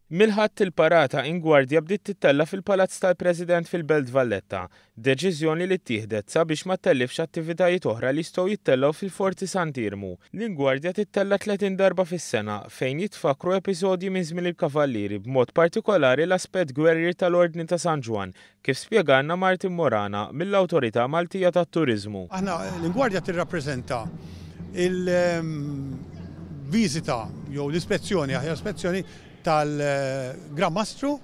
Milħadd il-parata ingwardja bdiet tittella fil-Palazz tal-President fil-Belt Valletta, deċiżjoni li ttieħdet sabiex ma tellifx attivitajiet oħra li jistgħu jittellaw fil-Forti Sant'Irmu. L-ingwardja tittella 30 darba fis-sena fejn jitfakru episodji minn żmien il-kavallieri b'mod partikolari l-aspett gwerrier tal-Ordni ta' San Ġwan, kif spjegalna Martin Morana mill-Awtorità Maltija tat-Turiżmu. Aħna l-ingwardja tirrappreżenta il-viżita jew l-ispezzjoni tal-Gran Mastru,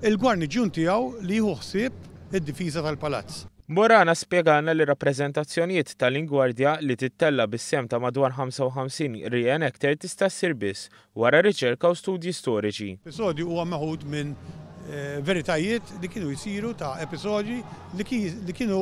il-Gwarni ġun tiegħu li jieħu ħsieb id-difiża tal-palazz. Morana spjegana li rappreżentazzjonijiet tal-ingwardja li tittella bis-sem ta' madwar 55 reenactor tista' ssir biss wara riċerka u studji storiċi. Episodju huwa meħud minn veritajiet li kienu jsiru ta' episodji li kienu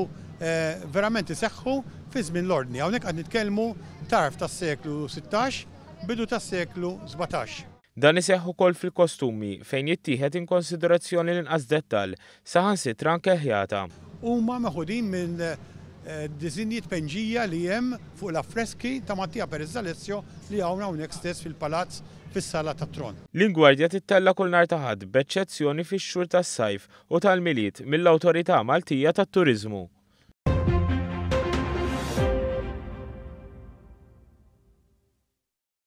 verament iseħħu fi żmien l-ordni. Hawnhekk qed nitkellmu tarf tas-seklu 16, bidu tas-seklu 17. Dan iseħħ ukoll fil-kostumi fejn jittieħed in konsiderazzjoni l-inqas dettall saħansitra anke ħjata. Huma meħudin minn diżinjiet penġija li hemm fuq l-affreski ta' Mattia Perez D'Alessio li hawn hawnhekk stess fil-palazz fis-Sala tat-Tron. L-ingwardja tittella kull nhar ta' ħadd b'eċċezzjoni fix-xhur tas-sajf u tal-milied mill-Awtorità Maltija tat-Turiżmu.